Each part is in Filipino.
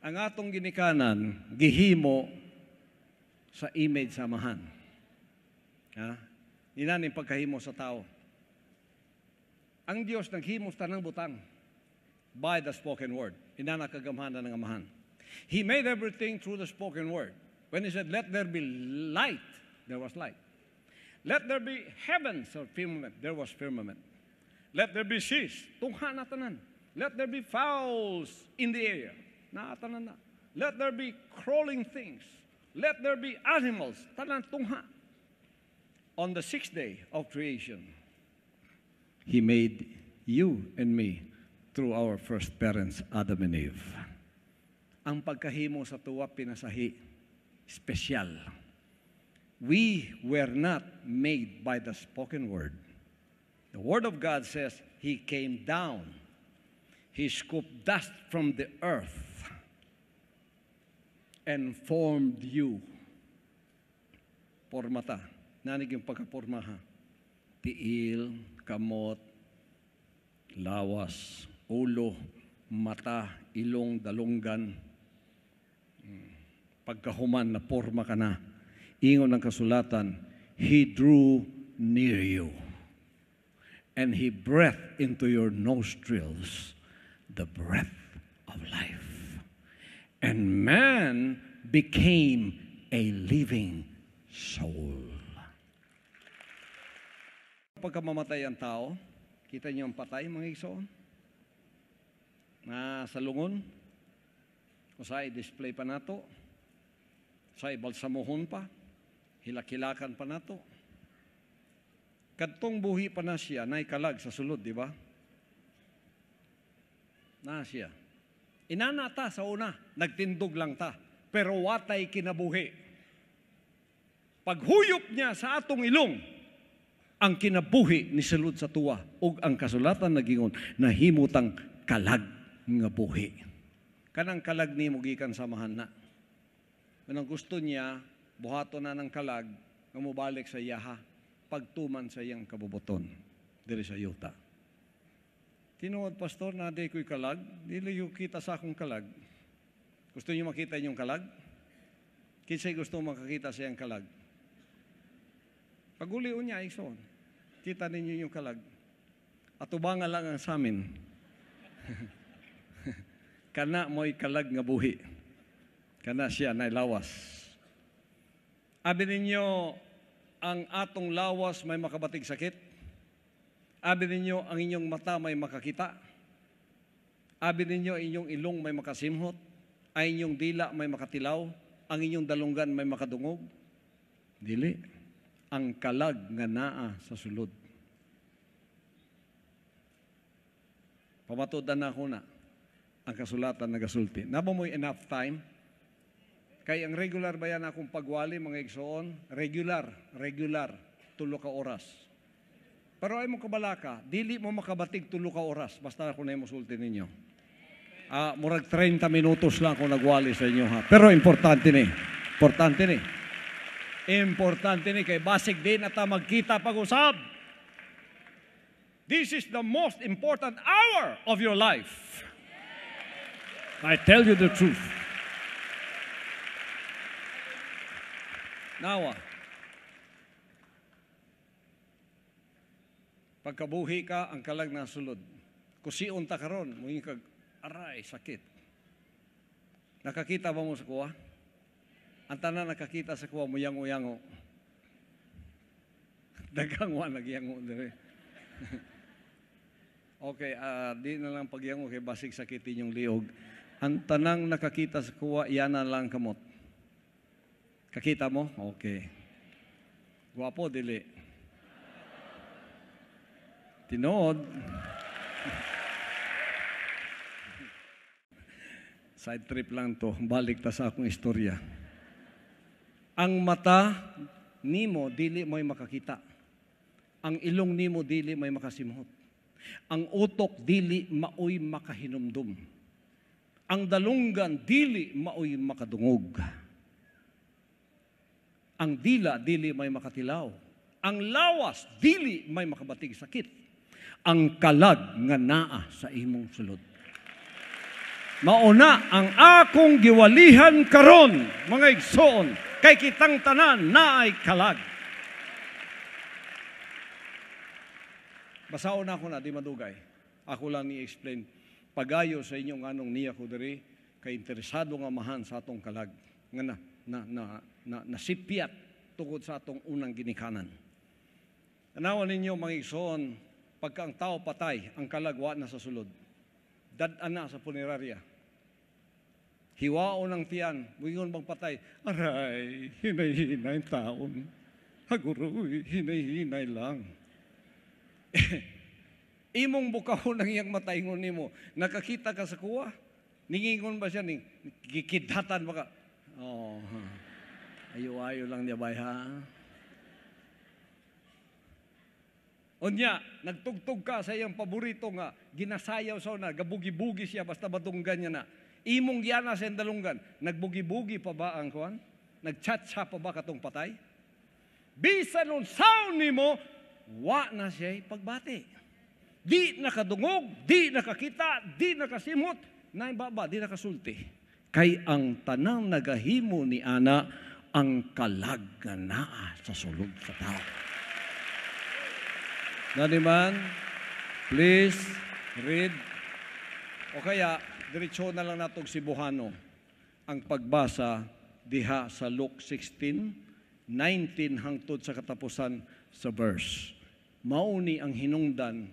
ang atong ginikanan, gihimo sa image samahan. Ha? Inanin pagkahimo sa tao. Ang Diyos naghimo sa tanang butang by the spoken word. Inana kagamhanan ng Amahan. He made everything through the spoken word. When He said, let there be light, there was light. Let there be heavens or firmament, there was firmament. Let there be seas, tungha na tanan. Let there be fowls in the air, na tanan na. Let there be crawling things. Let there be animals, tanan tungha. On the sixth day of creation, He made you and me through our first parents, Adam and Eve. Ang pagkahimo sa tuwa pinasahi, special. We were not made by the spoken word. The Word of God says, He came down. He scooped dust from the earth and formed you. Pormata. Nanig yung pagkapormaha. Tiil, kamot, lawas, ulo, mata, ilong, dalunggan. Pagkahuman na porma ka na. Ingon ng kasulatan, He drew near you. And He breathed into your nostrils the breath of life. And man became a living soul. Pagka mamatay ang tao, kita niyo ang patay, mga igsoon? Na sa lungon, usay display pa nato, usay balsamuhon pa, hilakilakan pa nato. Kadtong buhi pa na siya, naikalag sa sulod, di ba? Na siya. Inana ta sa una, nagtindog lang ta, pero watay kinabuhi. Paghuyop niya sa atong ilong, ang kinabuhi ni sulod sa tuwa, ug ang kasulatan nagingon, nahimutang kalag nga buhi. Kanang kalag ni mo gikan samahan na. Kanang gusto niya, buhato na ng kalag, nga mubalik sa yaha, pagtuman sa iyang kabubuton diri sa yuta. Tinuod, pastor, na di ko'y kalag, dili yung kita sa akong kalag. Gusto niyo makita yung kalag? Kinsay gusto makakita sa iyang kalag? Pagulion niya, ikson. Kita ninyo yung kalag. At ubangan lang ang sa amin. Kana mo'y kalag nga buhi. Kana siya na lawas. Abi ninyo, ang atong lawas may makabatig sakit. Abi ninyo, ang inyong mata may makakita. Abi ninyo, inyong ilong may makasimhot. Ang inyong dila may makatilaw. Ang inyong dalunggan may makadungog. Dili. Ang kalag nga naa sa sulod. Pamatudan na ako na ang kasulatan na gasulti. Naba mo'y enough time? Kaya ang regular ba yan akong pagwali, mga igsoon? Regular, 3 ka oras. Pero ay mo kabalaka, dili mo makabatig 3 ka oras, basta ako na yung musulti ninyo. Murag 30 minutos lang ako nagwali sa inyo, ha? Pero importante ni. Importante ni, kay basig din at magkita pag-usap. This is the most important hour of your life. I tell you the truth. Nawa, pagkabuhi ka, ang kalag na sulod. Kusiun ta karon, mungin kag aray, sakit. Nakakita ba mo sa kuwa? Ang tanan nakakita sa kuwa mo yango-yango. Dagang wa nagyango dire. Okay, di na lang pagyango kay basig sakitin yung liog. Ang tanang nakakita sa kuwa, yana lang kamot. Kakita mo? Okay. Guwapo, dili. Tinood. Side trip lang to. Balik ta sa akong istorya. Ang mata nimo, dili mo'y makakita. Ang ilong nimo, dili mo'y makasimhot. Ang utok, dili maoy makahinumdum. Ang dalunggan, dili maoy makadungog. Ang dila, dili may makatilaw. Ang lawas, dili may makabatig sakit. Ang kalag nga naa sa imong sulod. Mauna ang akong giwalihan karon, mga igsoon, kay kitang tanan naay kalag. Basaon ako na, di madugay. Ako lang ni-explain. Pagayo sa inyong anong niya ko diri, kay interesado nga mahan sa atong kalag. Nga nasipyat tungkol sa atong unang ginikanan. Tanawan ninyo, mga igsoon, pagka ang tao patay, ang kalagwa na sa sulod. Dad-an na sa punerarya. Hiwao ng tiyan, buingon bang patay, aray, hinay-hinay taon. Haguroy, hinay-hinay lang. Imong bukahon ng iyang mataingon nimo, nakakita ka sa kuwa, ningingon ba siya, kikidhatan ba ka? Oh, ayo-ayo lang niya bay ha. Unya, nagtugtog ka sa iyang paborito nga, ginasayaw sa una, gabugi-bugi siya, basta batunggan niya na. Imong giyana sa dalunggan, nagbugi-bugi pa ba ang kuwan? Nagchatcha pa ba katong patay? Bisan nun sound nimo, wa na siya pagbati. Di nakadungog, di nakakita, di nakasimot, na baba, di nakasulti. Kay ang tanang nagahimo ni ana, ang kalag nga naa sa sulod sa tao. Naniman, please read. O kaya, diretso na lang natong Cebuano ang pagbasa diha sa Luke 16:19 hangtod sa katapusan sa verse. Mauni ang hinungdan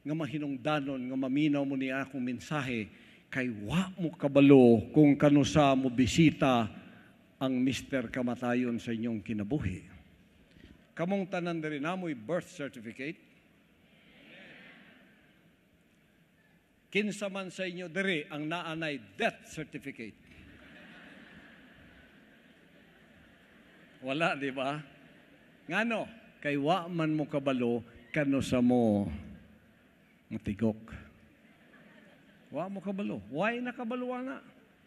nga mahinungdanon nga maminaw mo ni akong mensahe kay wa mo kabalo kung kanusa mo bisita ang Mr. Kamatayon sa inyong kinabuhi. Kamong tanan diri namoy birth certificate. Kinsa man sa inyo diri ang naanay death certificate? Wala, di ba? Ngano? Kay wa man mo kabalo, kano sa mo matigok. Wa mo kabalo. Why nakabaluwa na?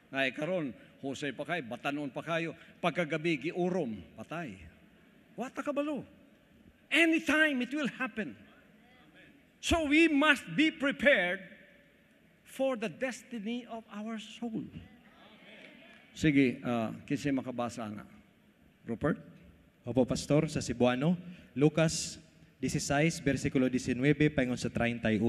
Ay, karon, husay pa kayo, batanon pa kayo, pagkagabi, giurom, patay. Wa ta kabalo. Anytime it will happen. So we must be prepared for the destiny of our soul. Sige, kasi makabasa na. Rupert? Opo, Pastor, sa Cebuano, Lucas 16, versikulo 19, paingon sa 31.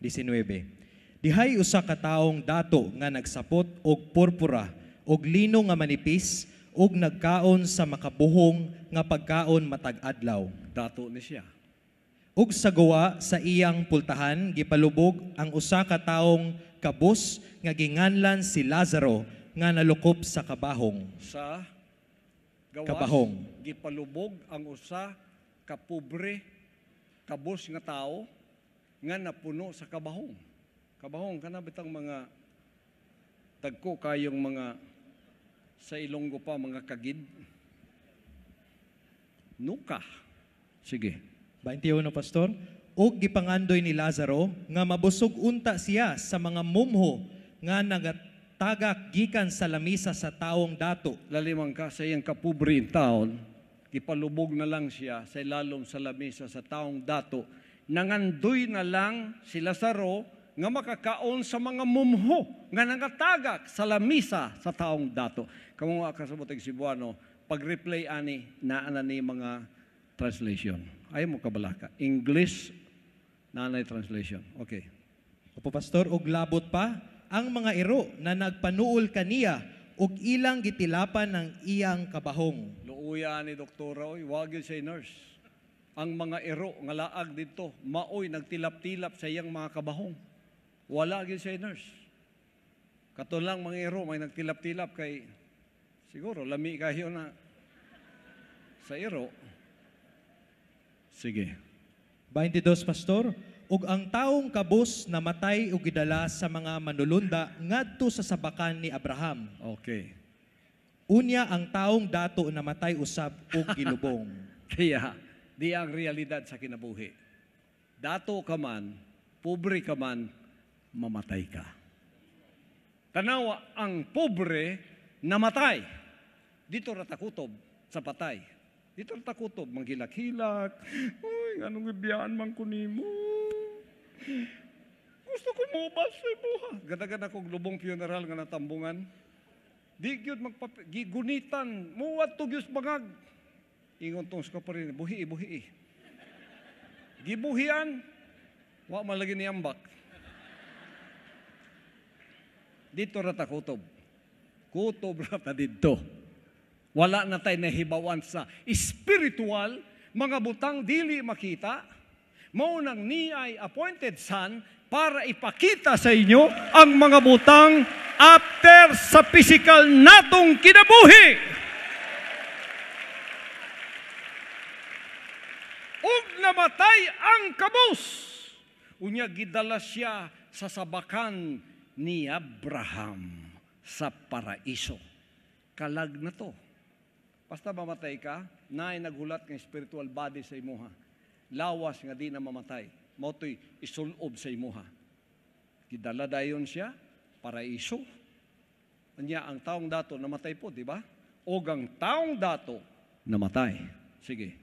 19. Dihay usa ka taong dato nga nagsapot og purpura, og lino nga manipis, og nagkaon sa makabuhong nga pagkaon matag adlaw. Dato ni siya. Ug sa gawa sa iyang pultahan, gipalubog ang usa ka taong kabus nga ginganlan si Lazaro nga nalukop sa kabahong. Sa gawas, kabahong. Gipalubog ang usa ka pobre, kabus nga tao nga napuno sa kabahong. Kabahong, kana bitang mga tagko kayong mga sa Ilonggo pa, mga kagid. Nuka. Sige. 21, Pastor. Og gipangandoy ni Lazaro nga mabusog unta siya sa mga mumho nga nagatagak gikan sa lamisa sa taong dato. Lalimang ka sa iyang kapobre in taon, gipalubog na lang siya sa ilalom sa lamisa sa taong dato. Nangandoy na lang si Lazaro nga makakaon sa mga mumho nga nagatagak sa lamisa sa taong dato. Kamu nga kasabot ang Cebuano, pag-replay ani na ni mga translation. Ay mo kabalaka. English, nanay translation. Okay. Opo, Pastor, og labot pa, ang mga iro na nagpanuol kaniya og ilang gitilapan ng iyang kabahong. Luuya ni Doktora, oy, wag yun siya nurse. Ang mga iro nga laag dito, maoy nagtilap-tilap sa iyang mga kabahong. Wala yun siya nurse. Katulang mga iro, may nagtilap-tilap kay, siguro, lami kayo na sa iro. Sige. 22, Pastor, ug ang taong kabus namatay ug gidala sa mga manulunda ngadto sa sabakan ni Abraham. Okay. Unya ang taong dato namatay usab ug gilubong. Kaya, di ang realidad sa kinabuhi. Dato ka man, pobre ka man, mamatay ka. Tanawa, ang pobre namatay. Dito ratakutob sa patay. Dito takutob, manghilak-hilak. Uy, anong ibiyaan man ko nimo? Gusto ko mubas sa imuha. Ganda-ganda kong lubong funeral nga natambungan. Di gyud gigunitan, muwat to gyud bangag. Ingon tong ska pa rin, buhi. Gibuhian, wa malagi ni ambak. Dito rata kutob. Kutob rata dito. Wala na tayo nahibawan sa spiritual, mga butang dili makita. Mao nang ni ay appointed son para ipakita sa inyo ang mga butang after sa physical natong kinabuhi. Ug namatay ang kabus. Unya gidala siya sa sabakan ni Abraham sa paraiso. Kalag na to. Basta mamatay ka, naay nagulat ng spiritual body sa imuha. Lawas nga di na mamatay. Mautoy isulob sa imuha. Gidala dayon siya, paraiso. Anya ang taong dato namatay po, di ba? O ang taong dato namatay. Sige.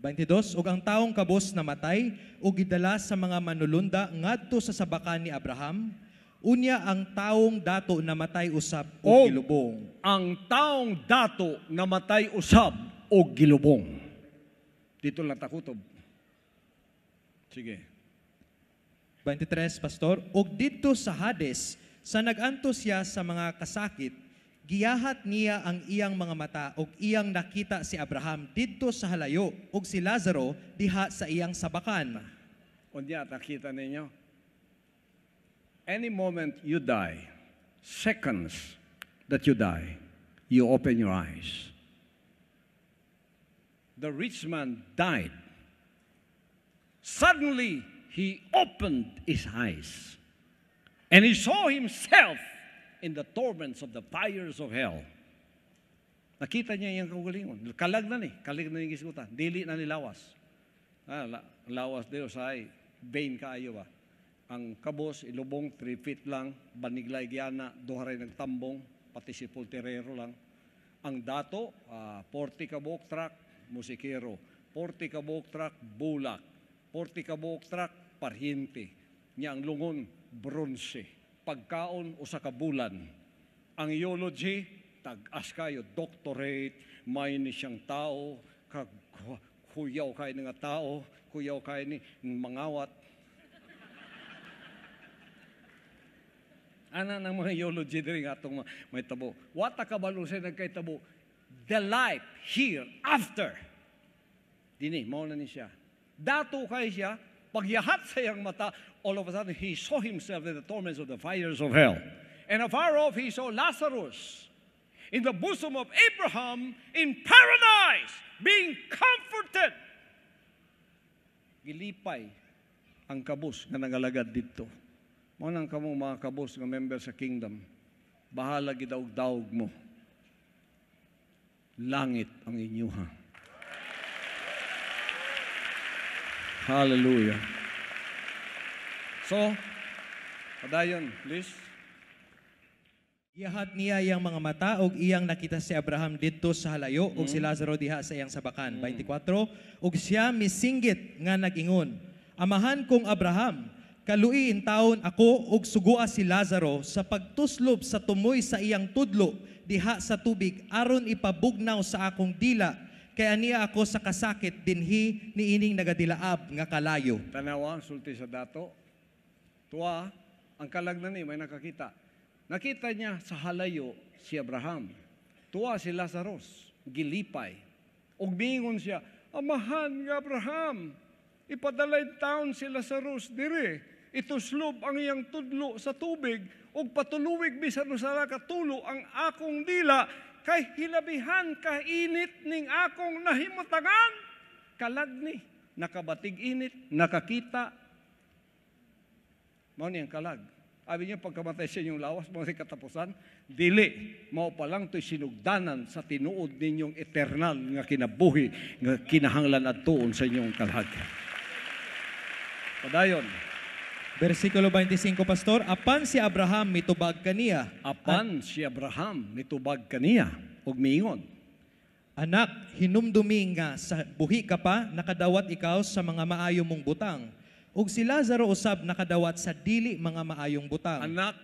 22, ug ang taong kabus namatay ug gidala sa mga manulunda ngadto sa sabakan ni Abraham, unya ang taong dato namatay usab og gilubong. Ang taong dato namatay usab og gilubong. Dito lang takutob. Sige. 23, Pastor, ug didto sa Hades, sa naganto siya sa mga kasakit, giyahat niya ang iyang mga mata ug iyang nakita si Abraham didto sa halayo ug si Lazaro diha sa iyang sabakan. Unya nakita ninyo? Any moment you die, seconds that you die, you open your eyes. The rich man died. Suddenly, he opened his eyes and he saw himself in the torments of the fires of hell. Nakita niya yung kagalingon. Kalag na yung gisgutan. Dili na nilawas. Lawas dito sa ay, vein kaayo ba? Ang kabos, ilubong, 3 feet lang, baniglay giyana, duharay nagtambong, pati si pulterero lang. Ang dato, 40 kabok truck, musikero. 40 kabok truck, bulak. 40 kabok truck, parhinti. Niya ang lungon, bronze. Pagkaon, usa ka bulan. Ang eulogy, tag-as kayo, doctorate, may ni siyang tao, kuyaw kayo nga tao, kuyaw kayo ni mangawat. Ana ng mga eulogy diri nga atong may tabo. Wata ka balusay nagkay tabo. The life here after. Dini mao na ni siya. Dato kay siya pagyahat sa iyang mata, all of a sudden he saw himself in the torments of the fires of hell. And afar off he saw Lazarus in the bosom of Abraham in paradise being comforted. Gilipay ang kabus nga nagalagad dito. Mao nang kamong mga kabos nga member sa kingdom, bahala gidaog-daog mo. Langit ang inyuha. Hallelujah. So, padayon, please. Giyahat niya iyang mga mata ug iyang nakita si Abraham didto sa halayo ug si Lazaro diha sa iyang sabakan. 24, ug siya misinggit nga nag-ingon, Amahan kong Abraham, kaluin taon ako ug sugua si Lazaro sa pagtuslob sa tumoy sa iyang tudlo diha sa tubig aron ipabugnaw sa akong dila kay aniya ako sa kasakit dinhi niining nagadilaab nga kalayo. Tanawa, sulti sa dato. Tuwa, ang kalag na ni may nakakita. Nakita niya sa halayo si Abraham. Tuwa si Lazarus, gilipay. Ug mingon siya, Amahan nga Abraham, ipadalay taon si Lazarus dire. Ituslob ang iyang tudlo sa tubig ug patuluwig bisan usa ka tulo ang akong dila kay hilabihan kainit ning akong nahimutangan. Kalag ni, nakabatig init, nakakita. Mao ni ang kalag. Abi niya pagkamatay siya yung lawas, mao si katapusan. Dili, mao pa lang to'y sinugdanan sa tinuod ninyong eternal nga kinabuhi nga kinahanglan adtuon sa inyong kalag. Padayon. Versikulo 25, Pastor, apan si Abraham mitubag kaniya. Apan si Abraham mitubag kaniya ug miingon, Anak, hinumdumi nga sa buhi ka pa, nakadawat ikaw sa mga maayo mong butang. ug si Lazaro usab nakadawat sa dili mga maayong butang. Anak,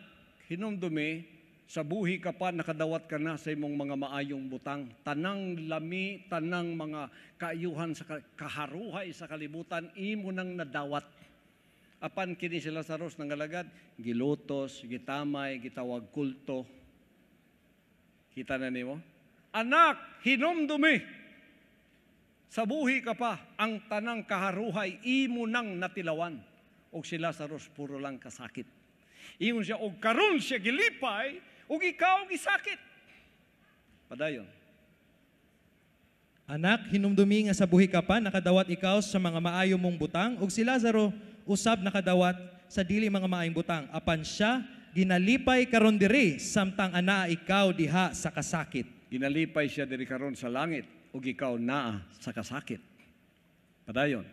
hinumdumi, sa buhi ka pa, nakadawat ka na sa imong mga maayong butang. Tanang lami, tanang mga kaayuhan sa kaharuhay sa kalibutan, imo nang nadawat. Apan kini si Lazarus nang alagad, gilutos, gitamay, gitawag kulto. Kita na nimo? Anak, hinumdumi, sa buhi ka pa, ang tanang kaharuhay, imo nang natilawan. O si Lazarus, puro lang kasakit. Ingon siya, o karon siya gilipay, o ikaw gisakit. Padayon. Anak, hinumdumi nga sa buhi ka pa, nakadawat ikaw sa mga maayo mong butang, ug si Lazaro usab nakadawat sa dili mga maayong butang. Apan siya, ginalipay karon diri, samtang anaa ikaw diha sa kasakit. Ginalipay siya diri karon sa langit, ug ikaw naa sa kasakit. Padayon.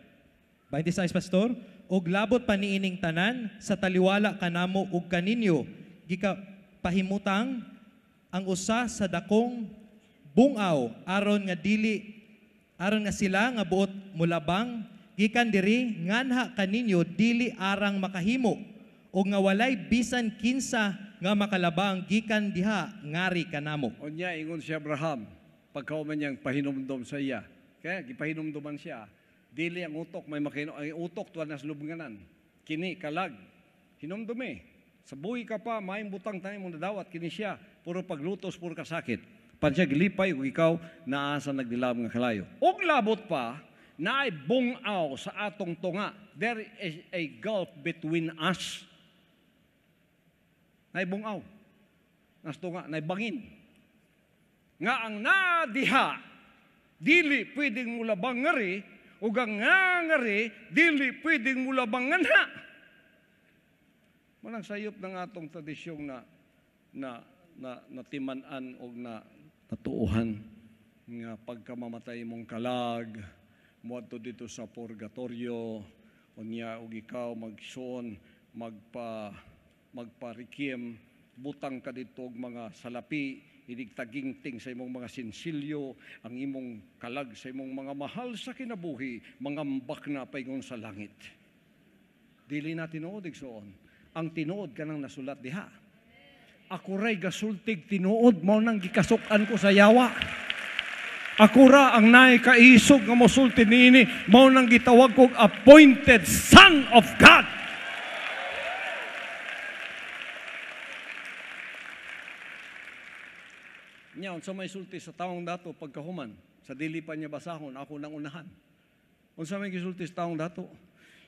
26, Pastor, og labot pa niining tanan sa taliwala kanamo ug kaninyo gika pahimutang ang usa sa dakong bungaw aron nga sila nga buot mulabang gikan diri nganha kaninyo dili arang makahimo ug nga walay bisan kinsa nga makalabang gikan diha ngari kanamo. Unya ingon si Abraham pagkauman niyang pahinumdom sa iya. Kaya gipahinumdoman siya. Dili ang utok may makino, ang utok tuwa nas lubnganan. Kini kalag hinumdumi. Sa buhi ka pa maayong butang tayo mong nadawat kini siya puro paglutos puro kasakit. Pansya gilipay ug ikaw naa sa nagdilam nga kalayo. Ug labot pa naay bungaw sa atong tunga. There is a gulf between us. Naay bungaw. Nas tunga naay bangin. Nga ang nadiha dili pwedeng mulabang ngari ug ang ngari dili pwedeng mulabang nganha. Manang sayop ng atong tradisyong natiman-an o natuuhan nga pagkamamatay mong kalag, muadto dito sa purgatorio, unya og ikaw magsuon, magparikim, butang ka dito og mga salapi, idigtagingting sa imong mga sinsilyo, ang imong kalag sa imong mga mahal sa kinabuhi, mangambak na paingon sa langit. Dili na tinuod igsoon. Ang tinuod kanang nasulat diha. Ako ray gasultig tinuod mao nang gikasukan ko sa yawa. Ako ra ang naay kaisog nga mosulti niini mao nang gitawag kog appointed son of God. Nya unsa may sulti sa taong dato pagkahuman sa dili pa niya basahon ako nang unahan. Unsa may gisulti sa taong dato?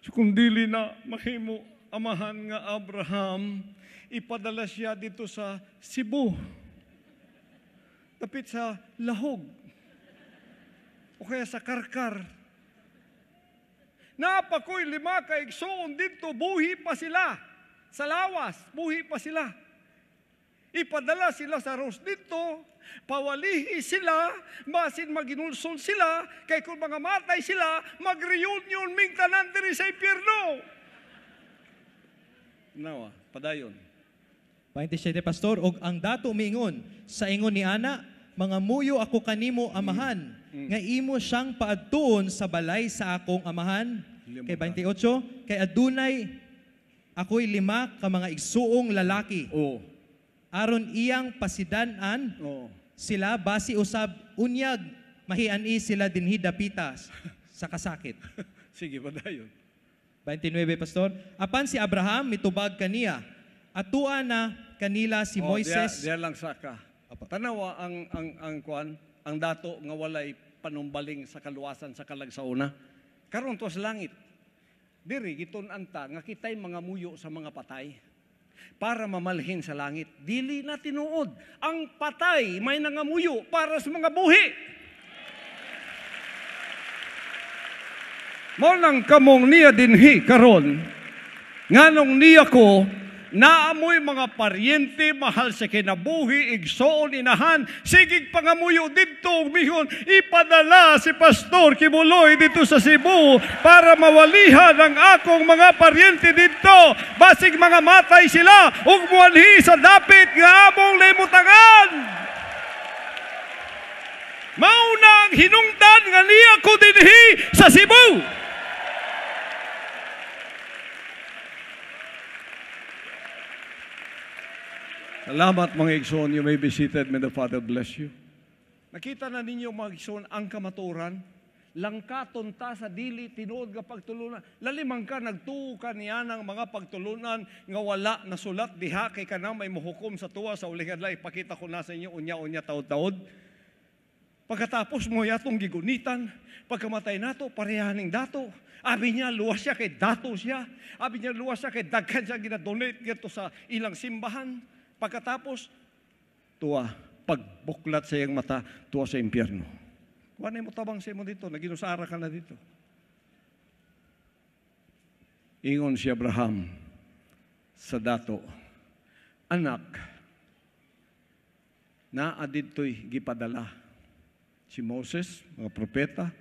So, kung dili na mahimo amahan nga Abraham, ipadala siya dito sa Cebu. Tapit sa Lahog. O kaya sa Karkar. Napakoy 5 kaigsoon dito, buhi pa sila. Sa lawas, buhi pa sila. Ipadala sila sa Lazarus dito, pawalihi sila, basin maginulsol sila, kay kung mga matay sila, mag-reunion ming tanan diri sa impyerno. Nawa, padayon. 27, Pastor, og ang dato miingon sa ingon ni ana, mga muyo ako kanimo amahan, nga imo siyang paadtuon sa balay sa akong amahan. Kay 28, kay adunay ako'y 5 ka mga igsuong lalaki. Oh. Aron iyang pasidanan sila basi usab unyag mahiani sila dinhi dapitas sa kasakit. Sige, padayon. 29, Pastor. Apan si Abraham mitubag kaniya. Atuan na kanila si Moises. Diya lang saka. Tanawa ang kuan, ang dato nga walay panumbaling sa kaluwasan sa kalagsauna. Karon to sa langit. Diri gitun-an ta nga kitay mga muyo sa mga patay para mamalhin sa langit. Dili na tinuod. Ang patay may nangamuyo para sa mga buhi. Mo nang kamong niya dinhi karon nganong niya ko naamoy mga paryente mahal sa kinabuhi igsoon inahan sigig pangamuyo didto ug mihon ipadala si Pastor Kibuloy dito sa Cebu para mawalihan ang akong mga paryente didto basig mga matay sila ug muanhi sa dapit nga among limutangan. Mao na ang hinungdan nga niya ko dinhi sa Cebu. Salamat mga igsoon. You may be seated. May the Father bless you. Nakita na ninyo mga igsoon ang kamaturan. Langkaton ta sa dili tinuod nga pagtulunan. Lalimang ka nagtuo ka niya ng mga pagtulunan nga wala na sulat diha kay kanang may muhukom sa tuwa sa uling adlaw. Ipakita ko na sa inyo unya-unya taod-taod. Pagkatapos mo yatong gigunitan, pagkamatay nato parehaning dato. Abi niya luwas siya kay dato siya. Abi niya luwas siya kay daghan siya ginadonate dito sa ilang simbahan. Pagkatapos tuwa pagbuklat sa iyang mata tuwa sa impyerno. Wala mo tabang sa mo dito, naginusara ka na dito. Ingon si Abraham sa dato, anak, naa dito'y gipadala si Moses, mga propeta,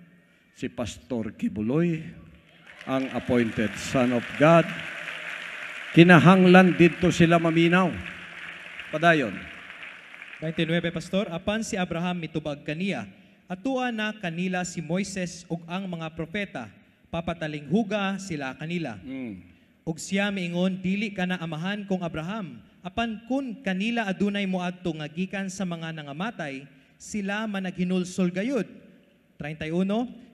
si Pastor Kibuloy, ang appointed Son of God. Kinahanglan dito sila maminaw. Padayon. 29, Pastor, apan si Abraham mitubag kaniya, atua na kanila si Moises ug ang mga propeta, papataling huga sila kanila. Ug siya miingon, dili ka na amahan kong Abraham, apan kun kanila adunay moadto nga gikan sa mga nangamatay, sila managhinulsol gayud. 31,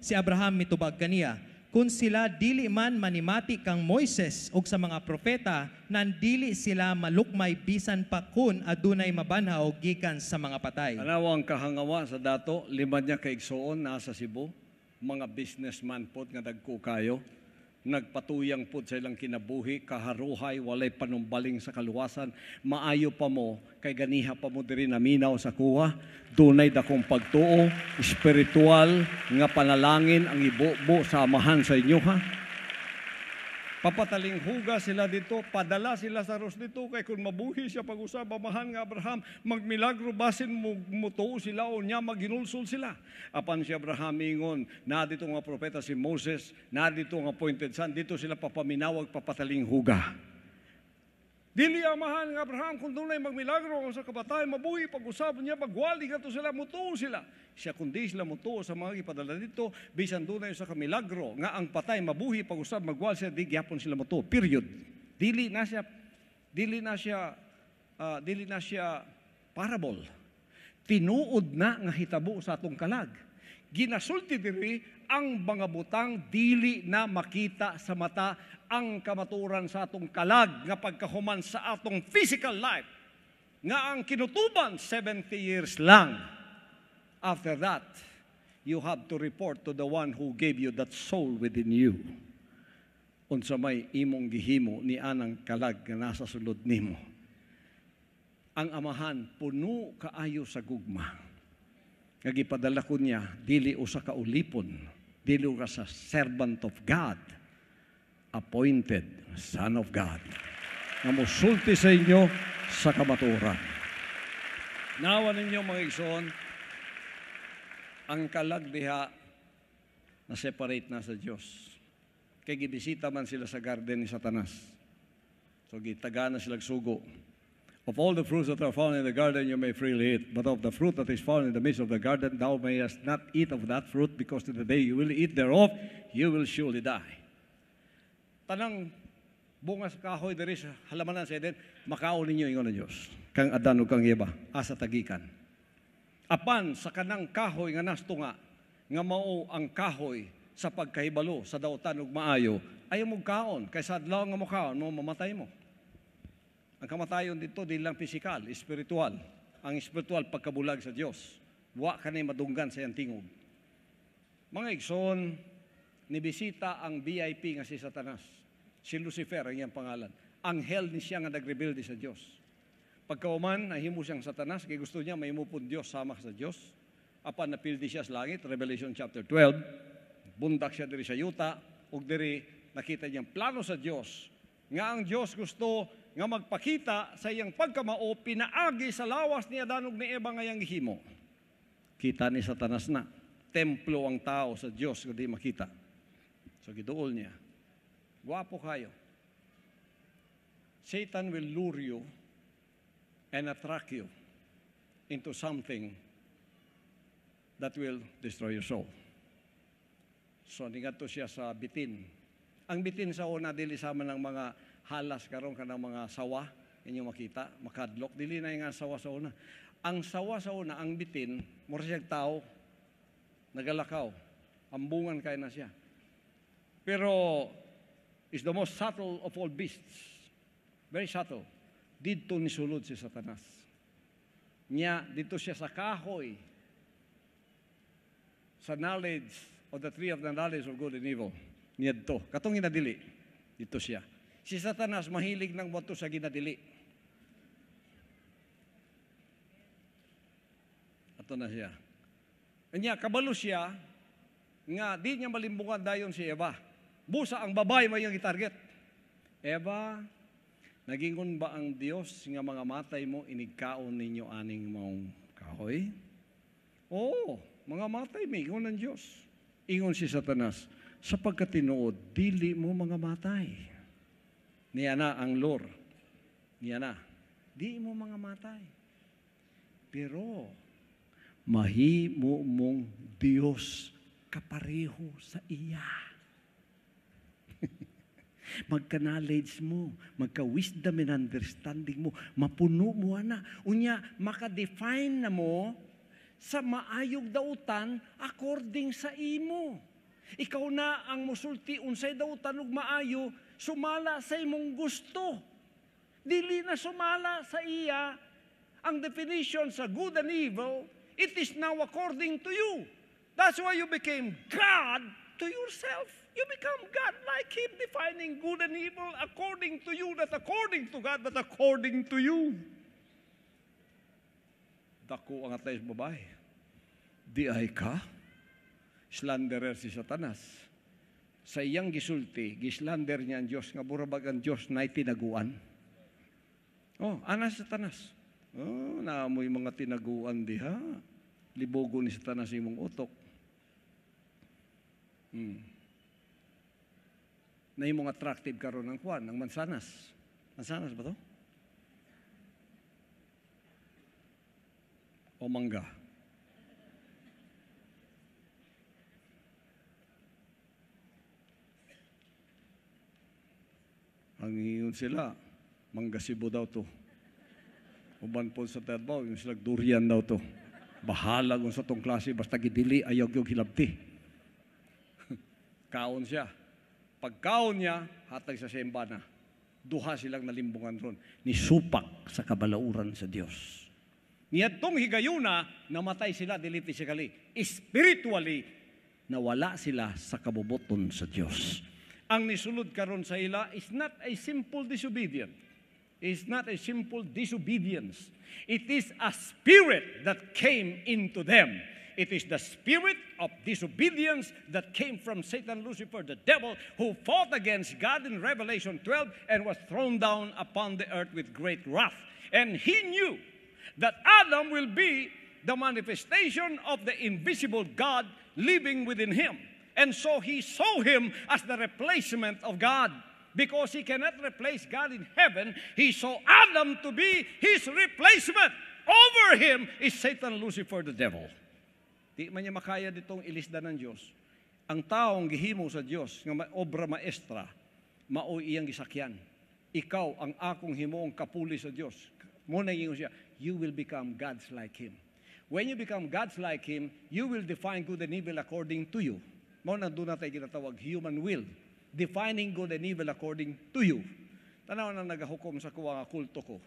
si Abraham mitubag kaniya, kun sila dili man manimati kang Moises ug sa mga propeta, nan dili sila malukmay bisan pa kun adunay mabanhaw gikan sa mga patay. Anawang kahangawa sa dato, lima niya kaigsoon nasa Cebu, mga businessman pod nga dagko kayo, nagpatuyang pod sa ilang kinabuhi, kaharuhay, walay panumbaling sa kaluwasan, maayo pa mo, kay ganiha pa mo diri naminaw sa kuha, dunay dakong pagtuo, espiritual nga panalangin ang ibubo sa amahan sa inyo ha. Papataling huga sila dito, padala sila sa Ros dito, kay kung mabuhi siya pag-usab, amahan nga Abraham, magmilagro basin mutuo sila o niya maghinulsol sila. Apan si Abraham ingon, na dito nga propeta si Moses, na dito nga appointed son, dito sila papaminawag papataling huga. Dili amahan nga Abraham kung doon ay magmilagro sa kabatay, mabuhi pag-usab niya, magwali nga to sila, mutuo sila. Siya kundi sila mutuo sa mga ipadala dito, bisan doon ay sa kamilagro, nga ang patay, mabuhi pag-usab, magwali sila, di gyapon sila mutuo. Period. Dili na siya parable. Tinuod na nga hitabo sa atong kalag. Ginasulti diri ang mga butang dili na makita sa mata ang kamaturan sa atong kalag nga pagkahuman sa atong physical life nga ang kinutuban 70 years lang. After that, you have to report to the one who gave you that soul within you. Unsa may imong gihimo ni anang kalag nga nasa sulod nimo. Ang amahan puno kaayo sa gugma. Nga gipadala ko niya, dili usa ka ulipon, dili ka sa servant of God, appointed Son of God, nga musulti sa inyo sa kamaturan. Nawa ninyo mga igsoon, ang kalag diha na separate na sa Diyos. Kay gibisita man sila sa garden ni Satanas. So gitaga na sila sugo. Of all the fruits that are found in the garden, you may freely eat. But of the fruit that is found in the midst of the garden, thou mayest not eat of that fruit, because to the day you will eat thereof, you will surely die. Tanang bunga sa kahoy diri sa halamanan sa Eden, makaon ninyo ingon ng Diyos. Kang Adan ug kang Eva, asa tagikan. Apan sa kanang kahoy nga nastunga, nga mao ang kahoy sa pagkahibalo, sa dautan ug maayo, ayaw mo kaon, kay sa adlaw nga mo kaon, mo mamatay mo. Ang kamatayon dito, di lang pisikal, espiritual. Ang espiritual, pagkabulag sa Diyos. Wa ka na madunggan sa iyang tingog. Mga igsoon, nibisita ang VIP nga si Satanas. Si Lucifer, ang iyang pangalan. Anghel ni siya nga nagrebelde sa Diyos. Pagkauman, nahimo siyang Satanas, kaya gusto niya maimupon Diyos, sama sa Diyos. Apan napildi siya sa langit, Revelation chapter 12. Bundak siya diri sa yuta, ug diri nakita niyang plano sa Diyos. Nga ang Diyos gusto nga magpakita sa iyang pagkamao, pinaagi sa lawas ni Adan ug ni Eva nga iyang gihimo. Kita ni Satanas na, templo ang tao sa Diyos kundi makita. So giduol niya, guwapo kayo. Satan will lure you and attract you into something that will destroy your soul. So nigadto siya sa bitin. Ang bitin sa una dili sama ng mga halas karon kanang mga sawa, inyo makita, makadlok, dili na nga sawa sa una. Ang sawa sa una, ang bitin, mura siyang tao, nagalakaw, ambungan kaya na siya. Pero, is the most subtle of all beasts. Very subtle. Dito nisulod si Satanas. Nya, dito siya sa kahoy, sa knowledge of the tree of the knowledge of good and evil. Niya dito. Katong ginadili, dito siya. Si Satanas mahilig ng moto sa ginadili. Ato na siya. Nya, kabalo siya, nga di niya malimbungan dayon si Eva. Busa ang babae may yung itarget. Eva, nagingon ba ang Dios nga mga matay mo inigkaon ninyo aning maong kahoy? Oo, mga matay may ingon ng Diyos. Ingon si Satanas, sapagkat tinuod, dili mo mga matay. Niya na ang Lord. Niya na, di mo mga matay. Pero, mahimo mong Diyos kapareho sa iya. Magka-knowledge mo, magka-wisdom and understanding mo, mapuno mo na. Unya, maka-define na mo sa maayog dautan according sa imo. Ikaw na ang musulti unsay dautan ug maayo, sumala sa imong gusto. Dili na sumala sa iya ang definition sa good and evil, it is now according to you. That's why you became God to yourself. You become God like Him, defining good and evil according to you, not according to God, but according to you. Dako ang atay babae. Di ay ka? Slanderer si Satanas. Sa iyang gisulti, gislander niya ang Diyos, nga burabag ang Diyos na itinaguan. Oh, ana Satanas. Oh, naamoy mga tinaguan diha. Libogo ni Satanas imong utok. Na imong attractive karon ng kwan, ng mansanas. Mansanas ba to? O mangga? Ang iyon sila, mangga Cebu daw to. Uban po sa Tadbaw, yung sila durian daw to. Bahala kung sa tong klase, basta gidili, ayaw yung hilabti. Kaon siya. Pagkaon niya, hatag sa semba na. Duha silang nalimbungan ron. Nisupak sa kabalauran sa Diyos. Niyadtong higayuna, namatay sila, dili physically. Spiritually, nawala sila sa kabubuton sa Diyos. Ang nisulod karon sa ila is not a simple disobedience. It's not a simple disobedience. It is a spirit that came into them. It is the spirit of disobedience that came from Satan, Lucifer, the devil, who fought against God in Revelation 12 and was thrown down upon the earth with great wrath. And he knew that Adam will be the manifestation of the invisible God living within him. And so he saw him as the replacement of God. Because he cannot replace God in heaven, he saw Adam to be his replacement. Over him is Satan, Lucifer, the devil. Di man niya makaya ditong ilisda ng Diyos. Ang taong gihimo sa Diyos, nga obra maestra, mao iyang gisakyan. Ikaw ang akong himoong kapuli sa Diyos. Muna yung siya, you will become gods like Him. When you become gods like Him, you will define good and evil according to you. Muna doon natin ginatawag human will. Defining good and evil according to you. Tanaw na nagahukom sa kuwa nga kulto ko.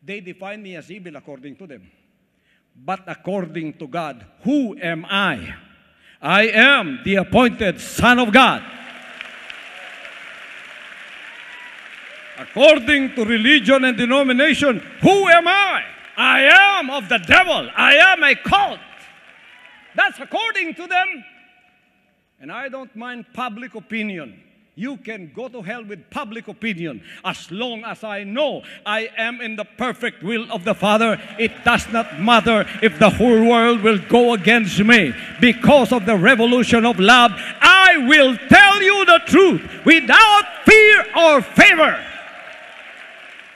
They define me as evil according to them. But according to God, who am I? I am the appointed Son of God. According to religion and denomination, who am I? I am of the devil. I am a cult. That's according to them. And I don't mind public opinion. You can go to hell with public opinion. As long as I know I am in the perfect will of the Father, it does not matter if the whole world will go against me. Because of the revolution of love, I will tell you the truth without fear or favor.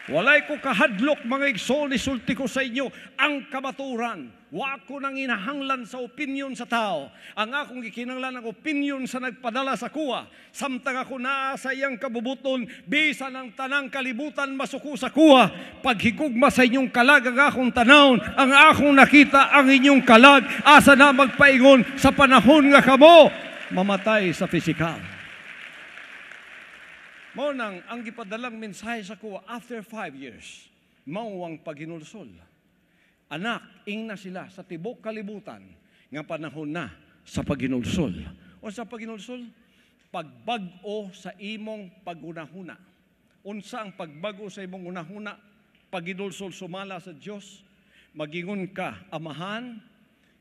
Walay ko kahadlok mga igsoon, isulti ko sa inyo ang kamaturan. Wa ko nang inahanglan sa opinion sa tao. Ang akong gikinanglan ang opinion sa nagpadala sa kuwa. Samtang ako naa sa iyang kabubuton, bisa ng tanang kalibutan masuko sa kuwa. Paghigugma sa inyong kalag ang akong tanawon, ang akong nakita ang inyong kalag. Asa na magpaingon sa panahon nga kamo mamatay sa pisikal. Mao nang ang gipadalang mensahe sa kuwa after 5 years, mao ang paghinulsol. Anak, ingna sila sa tibok kalibutan nga panahon na sa paghinulsol. O sa paghinulsol, pagbag-o sa imong pagunahuna. Unsa ang pagbago sa imong unahuna? Paghinulsol sumala sa Dios, magingon ka amahan.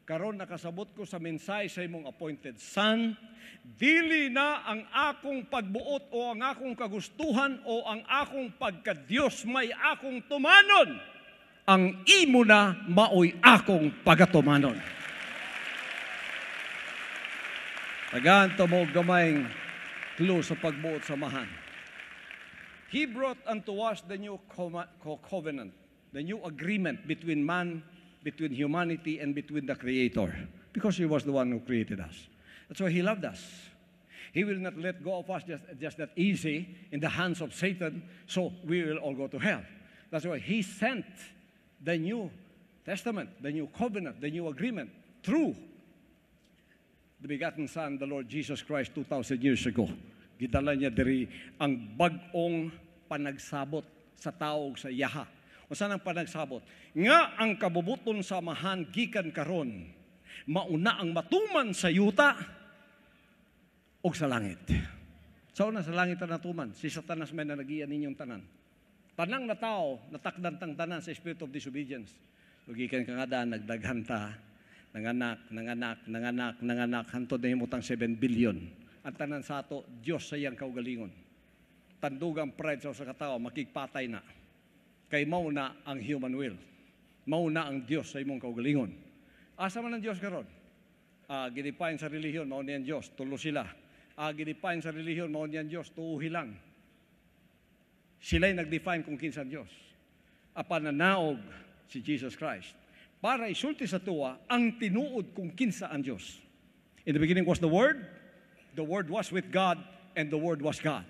Karon nakasabot ko sa mensahe sa imong appointed son, dili na ang akong pagbuot o ang akong kagustuhan o ang akong pagka-Diyos may akong tumanon. Ang imo na maoy akong pagatumanon. Tagaan to mo gamayng clue sa pagbuot sa mahan. He brought unto us the new covenant, the new agreement between man, between humanity and between the Creator, because He was the one who created us. That's why He loved us. He will not let go of us just that easy in the hands of Satan, so we will all go to hell. That's why He sent the New Testament, the New Covenant, the New Agreement through the begotten Son, the Lord Jesus Christ, 2,000 years ago. Gidala niya diri ang bag-ong panagsabot sa tao sa yaha. O saan ang panagsabot? Nga ang kabubuton sa mahan gikan karon, mauna ang matuman sa yuta o sa langit. So na sa langit na natuman, si Satanas may nanagian ninyong tanan. Tanang na tao, natakdan tang tanan sa spirit of disobedience. So gikan ka nga daan, nagdaghanta, nanganak, hantod na himutang 7 billion. Ang tanan sa ato, Diyos sa iyang kaugalingon. Tandugang pride sa katao, makigpatay na. Kay mauna ang human will. Mauna ang Diyos sa imong kaugalingon. Asa man ang Diyos karon? Ginipain sa relihiyon, mauna ang Diyos, tulo sila. Ginipain sa relihiyon, mauna ang Diyos, tuuhi lang. Sila'y nag-define kung kinsa ang Diyos. Pananaog si Jesus Christ. Para isulti sa tuwa, ang tinuod kung kinsa ang Diyos. In the beginning was the Word was with God, and the Word was God.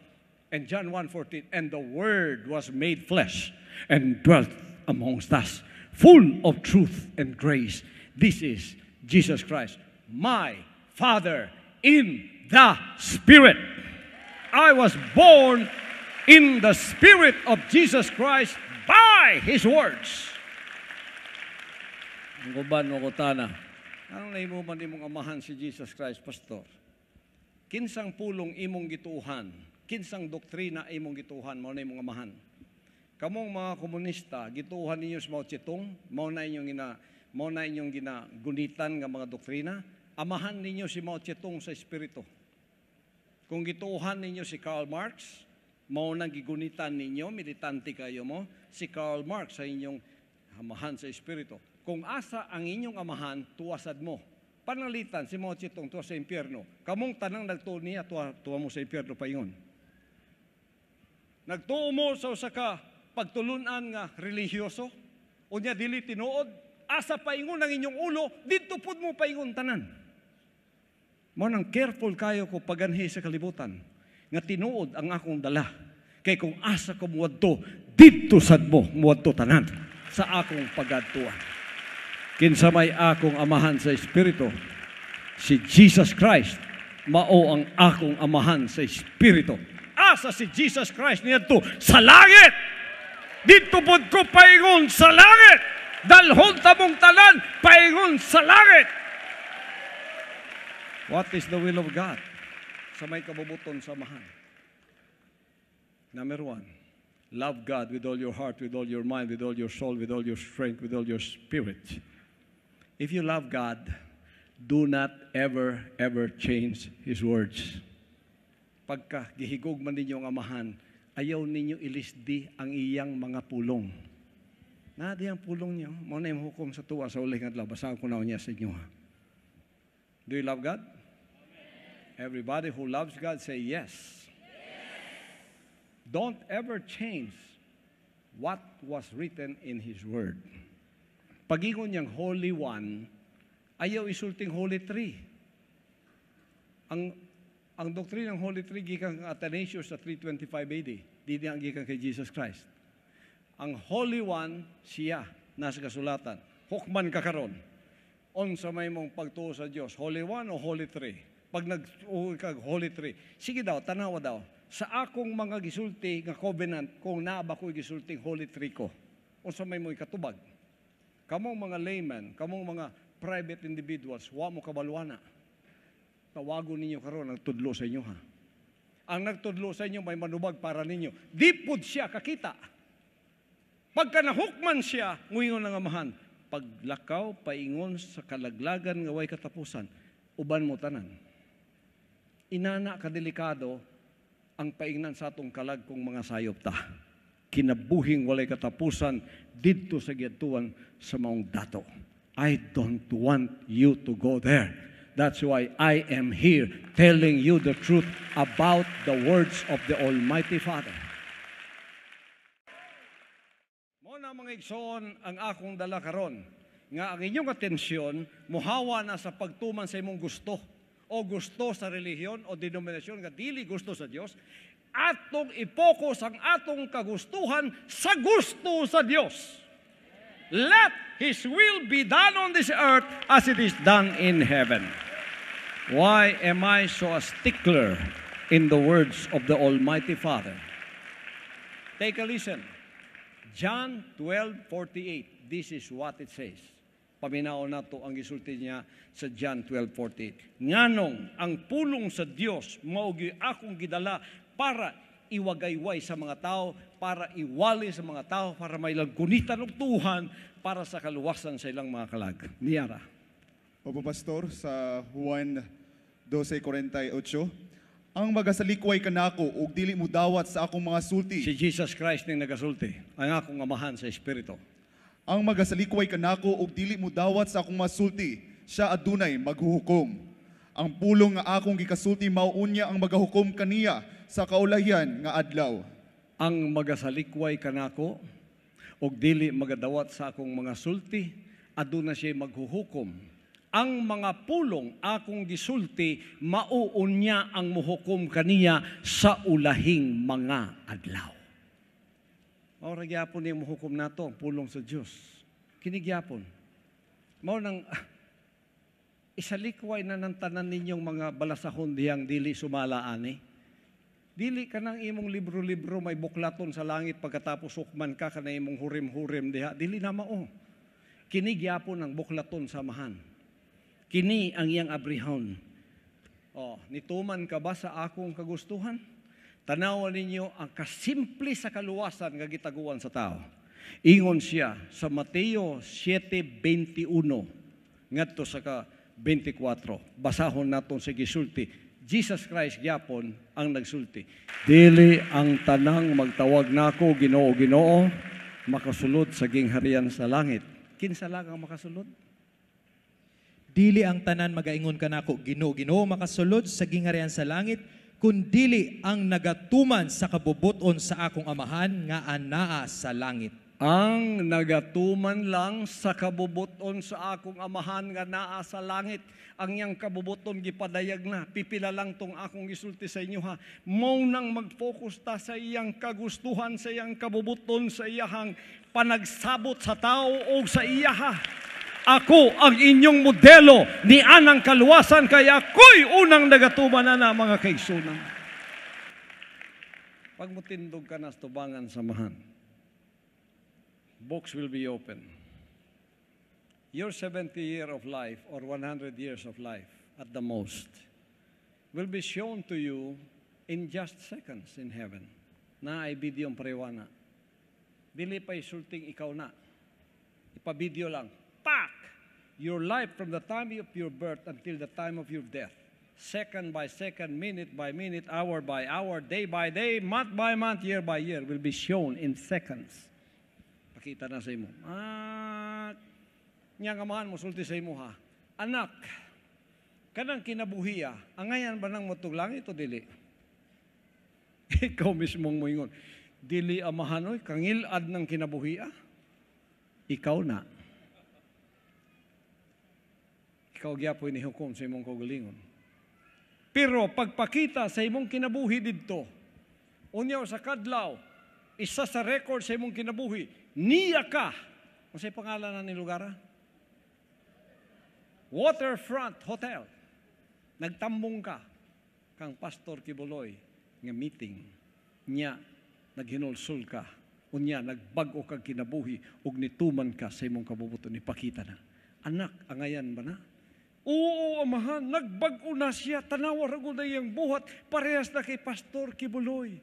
And John 1:14, and the Word was made flesh and dwelt amongst us, full of truth and grace. This is Jesus Christ, my Father in the Spirit. I was born in the Spirit of Jesus Christ by His words. Ang uban mo ko tana, anong naimuman imong amahan si Jesus Christ, Pastor? Kinsang pulong imong gituhan, kinsang doktrina imong gituhan, mao na imong amahan. Kamong mga komunista, gituhan ninyo sa Mao Zedong, mao na inyong ginagunitan nga mga doktrina, amahan ninyo si Mao Zedong sa espiritu. Kung gituhan ninyo si Karl Marx, mao nang gigunitan ninyo, militante kayo mo, si Karl Marx sa inyong amahan sa espiritu. Kung asa ang inyong amahan, tuwasad mo. Panalitan si Mao Zedong tuwa sa impyerno. Kamong tanang nagtuo niya, tuwa mo sa impyerno pa ingon. Nagtuo mo sa usa ka pagtulunan nga religyoso, unya dili tinuod, asa paingon ang inyong ulo, dito pud mo paingon tanan. Mo nang careful kayo ko paganhi sa kalibutan, nga tinuod ang akong dala. Kay kung asa ko muadto, dito sad mo muadto tanan sa akong pagadtuan. Kinsa may akong amahan sa Espiritu, si Jesus Christ, mao ang akong amahan sa Espiritu. Asa si Jesus Christ niadto sa langit. Dito pod ko paingon sa langit. Dalhon ta mong tanan paingon sa langit. What is the will of God? Sa may kabubuton sa amahan. Number 1, love God with all your heart, with all your mind, with all your soul, with all your strength, with all your spirit. If you love God, do not ever change His words. Pagka gihigog man ninyo ang amahan, ayaw ninyo ilisdi ang iyang mga pulong. Nadi ang pulong niyo, mao na yung hukom sa tuwa sa uling adlaw. Basahan ko na niya sa inyo. Do you love God? Everybody who loves God say yes. Don't ever change what was written in His Word. Pagingon niyang Holy One, ayaw isulting Holy Three. Ang doktrina ng Holy Three gikan kang Athanasius sa 325 AD. Di ang gikan kay Jesus Christ. Ang Holy One, siya, nasa kasulatan. Hukman ka karon. Sa may mong pagtuo sa Diyos, Holy One o Holy Three? Pag nag-uwi kag Holy Three, sige daw, tanawa daw, sa akong mga gisulti nga covenant, kung naaba ko'y gisulting Holy Three ko, sa may mo'y katubag. Kamong mga layman, kamong mga private individuals, wa mo kabalwana. Tawagon ninyo karon nagtudlo sa inyo ha. Ang nagtudlo sa inyo may manubag para ninyo. Di pud siya kakita. Pagka nahukman siya, nguingon ang amahan, paglakaw, paingon sa kalaglagan nga way katapusan, uban mo tanan. Inana kadelikado ang paingnan sa atong kalag kung mga sayop ta. Kinabuhing walay katapusan didto sa giadtuan sa maong dato. I don't want you to go there. That's why I am here telling you the truth about the words of the Almighty Father. Mo na mga igsoon ang akong dala karon nga ang inyong atensyon muhawa na sa pagtuman sa imong gusto o gusto sa relihiyon o denominasyon nga dili gusto sa Dios, atong ipokus ang atong kagustuhan sa gusto sa Dios. Let His will be done on this earth as it is done in heaven. Why am I so a stickler in the words of the Almighty Father? Take a listen. John 12:48. This is what it says. Paminaw na to ang gisulti niya sa John 12:48. Nganong ang pulong sa Dios mao gyud akong gidala para iwagayway sa mga tao, para iwali sa mga tao, para may lagkunitan og tuhan, para sa kaluwasan sa ilang mga kalag. Niyara. Opo, Pastor, sa Juan 12:48, ang magasalikway kanako ug dili mo dawat sa akong mga sulti. Si Jesus Christ ning nagasulti, ang akong amahan sa Espiritu. Ang magasalikway kanako ug dili mo dawat sa akong mga sulti, siya adunay maghuhukom. Ang pulong nga akong gikasulti mao unya ang magahukom kaniya sa kaulayan nga adlaw. Ang magasalikway kanako ug dili magadawat sa akong mga sulti, aduna siya maghuhukom. Ang mga pulong akong gisulti, mauunya ang muhukom kaniya sa ulahing mga adlaw. Maura gyapon yung muhukom nato, ang pulong sa Diyos. Kinigyapon. Mao nang isalikway na ng tanan ninyong mga balasahon diyang dili sumalaani. Dili ka ng imong libro-libro may buklaton sa langit pagkatapos hukman ka ka na imong hurim-hurim diha. Dili na mao. Kinigyapon ang buklaton samahan. Kini ang iyang abrihon. Nituman ka ba sa akong kagustuhan? Tanawan ninyo ang kasimple sa kaluwasan nga gitaguan sa tao. Ingon siya sa Mateo 7:21 ngadto sa ka 24. Basahon naton sa gisulti. Jesus Christ gyapon ang nagsulti. Dili ang tanang magtawag nako Ginoo, Ginoo, makasulod sa gingharian sa langit. Kinsa lang ang makasulod? Dili ang tanan magaingon kanako Ginoo, Ginoo makasulod sa gingharian sa langit, kundili ang nagatuman sa kabubuton sa akong amahan nga anaa sa langit. Ang nagatuman lang sa kabubuton sa akong amahan nga naa sa langit, ang iyang kabubuton gipadayag na, pipila lang tong akong gisulti sa inyo ha. Mo nang mag-focus ta sa iyang kagustuhan, sa iyang kabubuton, sa iyang panagsabot sa tao o sa iya ha. Ako ang inyong modelo ni anang kaluwasan, kaya ako'y unang nagatuman na mga kaigsunan. Pag mutindog ka na sa tubangan samahan, books will be open. Your 70 year of life or 100 years of life at the most will be shown to you in just seconds in heaven. Na ay bidyong parewana. Dili pa isulting ikaw na. Ipa-video lang. Pak! Your life from the time of your birth until the time of your death. Second by second, minute by minute, hour by hour, day by day, month by month, year by year will be shown in seconds. Pakita na sa imo. Nga kamahan mo, sulti sa imo ha. Anak, kanang kinabuhiya, angayan ba nang matuglang ito dili? Ikaw mismong mo ingon. Dili amahanoy, kangilad ng kinabuhi ikaw na. Ikaw gyapoy ni hukom sa imong kaugalingon. Pero pagpakita sa imong kinabuhi didto, unyaw sa kadlaw, isa sa record sa imong kinabuhi, niya ka. Masay pangalan na ni lugar? Waterfront Hotel. Nagtambong ka kang Pastor Kibuloy nga meeting niya naghinulsol ka unya nagbag-o kag kinabuhi ug nituman ka sa imong kabubuton ipakita na. Anak, angayan ba na? Oo, amahan, nagbag-o na siya, tanawa ragod na iyang buhat, parehas na kay Pastor Kibuloy.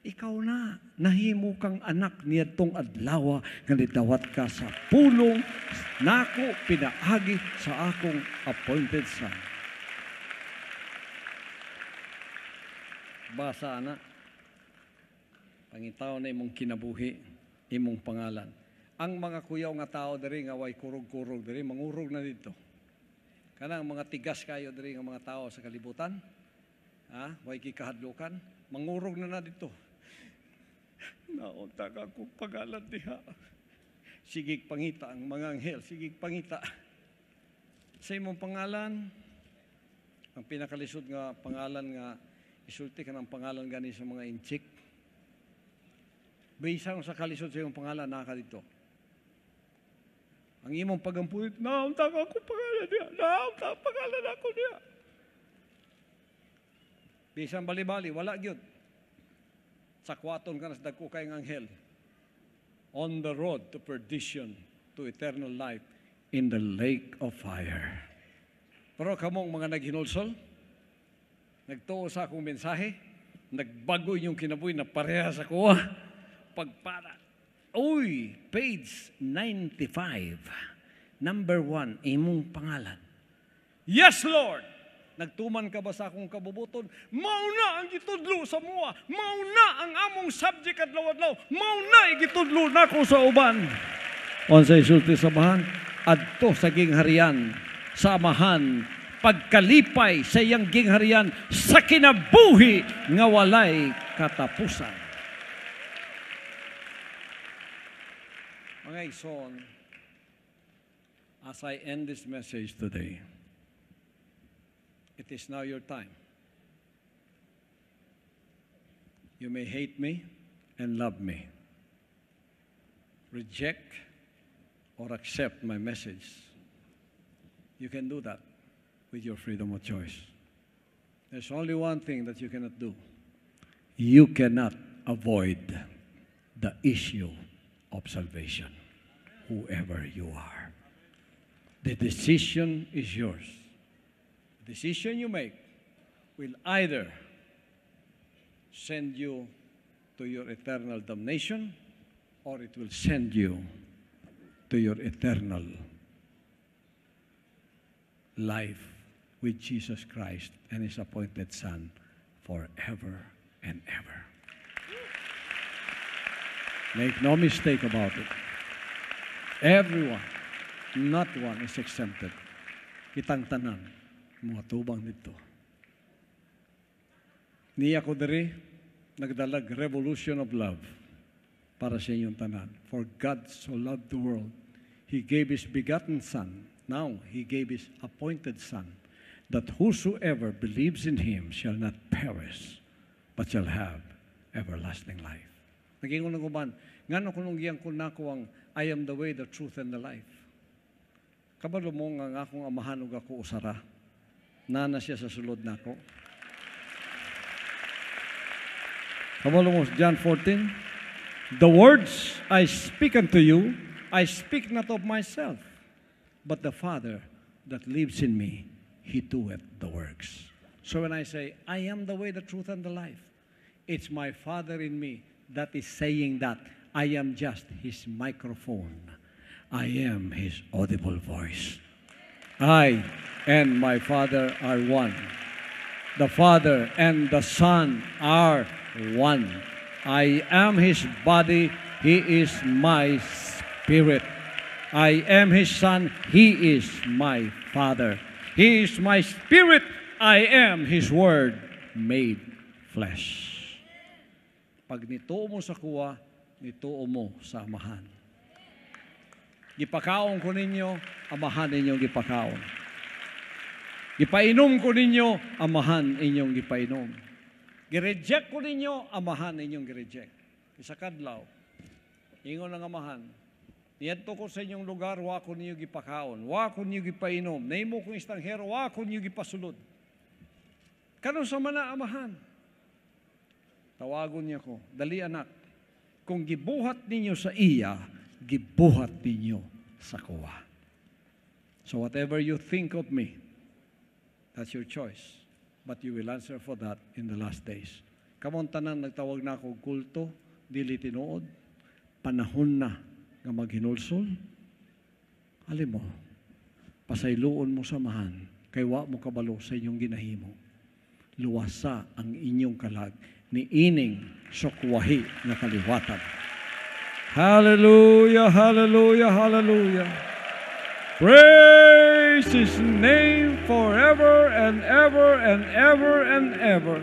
Ikaw na, nahimo kang anak niyadtong adlaw nga nidawat ka sa pulong nako pinaagi sa akong appointed son. Basa na, pangitaw na imong kinabuhi, imong pangalan. Ang mga kuyaw nga tao diri nga way kurog-kurog diri, mangurog na dito. Kanang mga tigas kayo diri nga mga tao sa kalibutan, way kikahadlukan, mangurog na dito. Naunta ka kung pangalan diha. Sigig pangita ang mga anghel, sigig pangita. Sa imong pangalan, ang pinakalisod nga pangalan nga isulti ka ng pangalan gani sa mga inchik. Bisang sa kalisod sa iyong pangalan, naka dito. Ang imong pagampulit, naunta ka kung pangalan diha, naunta ang pangalan ako diha. Bisang bali-bali, wala gyud. Sakwaton ka na sa dagko kayong anghel. On the road to perdition, to eternal life, in the lake of fire. Pero kamong mga naghinulsol, nagtuo sa akong mensahe, nagbago yung kinabuhi na pareha sa kuha, pagpara. Uy, page 95, number 1, imong pangalan. Yes, Lord! Nagtuman ka ba sa akong kabubuton? Mauna ang gitudlo sa mua. Mauna ang among subject adlaw-adlaw. Mauna igitudlo na ko sa uban. Unsay sulti sa amahan? Adto sa gingharian, sa amahan, pagkalipay sa iyang gingharian, sa kinabuhi nga walay katapusan. Mga igsoon, as I end this message today, it is now your time. You may hate me and love me. Reject or accept my message. You can do that with your freedom of choice. There's only one thing that you cannot do. You cannot avoid the issue of salvation, whoever you are. The decision is yours. Decision you make will either send you to your eternal damnation or it will send you to your eternal life with Jesus Christ and His appointed Son forever and ever. Make no mistake about it. Everyone, not one is exempted. Kitang tanan, mga tubang dito. Niya ko diri, nagdalag revolution of love para sa inyong tanan. For God so loved the world, He gave His begotten Son. Now, He gave His appointed Son, that whosoever believes in Him shall not perish, but shall have everlasting life. Nagingon ng uban, nga no kunong giyang kunako ang I am the way, the truth, and the life. Kabalo mo nga akong amahan ug ako usara. Nana siya sa sulod nako. Kabalo mo John 14, the words I speak unto you, I speak not of myself, but the Father that lives in me, He doeth the works. So when I say, I am the way, the truth, and the life, it's my Father in me that is saying that. I am just His microphone. I am His audible voice. I and my Father are one. The Father and the Son are one. I am His body. He is my spirit. I am His Son. He is my Father. He is my spirit. I am His Word made flesh. Pag nituo mo sa kuwa, nituo mo sa amahan. Gipakaon ko ninyo, amahan ninyong gipakaon. Gipainom ko ninyo, amahan inyong gipainom. Gireject ko ninyo, amahan inyong gireject. Isa kadlaw, ingon ang amahan, niyadto ko sa inyong lugar, wa ko ninyo gipakaon, wa ko ninyo gipainom, nahimo kong istanghero, wa ko ninyo gipasulod. Kanon sa mana amahan? Tawagon niya ko, dali anak, kung gibuhat ninyo sa iya, gibuhat ninyo sa kuwa. So whatever you think of me, that's your choice. But you will answer for that in the last days. Kamon tanan nagtawag na ako kulto, dili tinuod, panahon na nga maghinulsol. Alim mo, pasayloon mo samahan, kay wa mo kabalo sa inyong ginahimo. Luwasa ang inyong kalag, ni ining sukwahi na kaliwatan. Hallelujah, hallelujah, hallelujah. Praise His name forever and ever and ever and ever.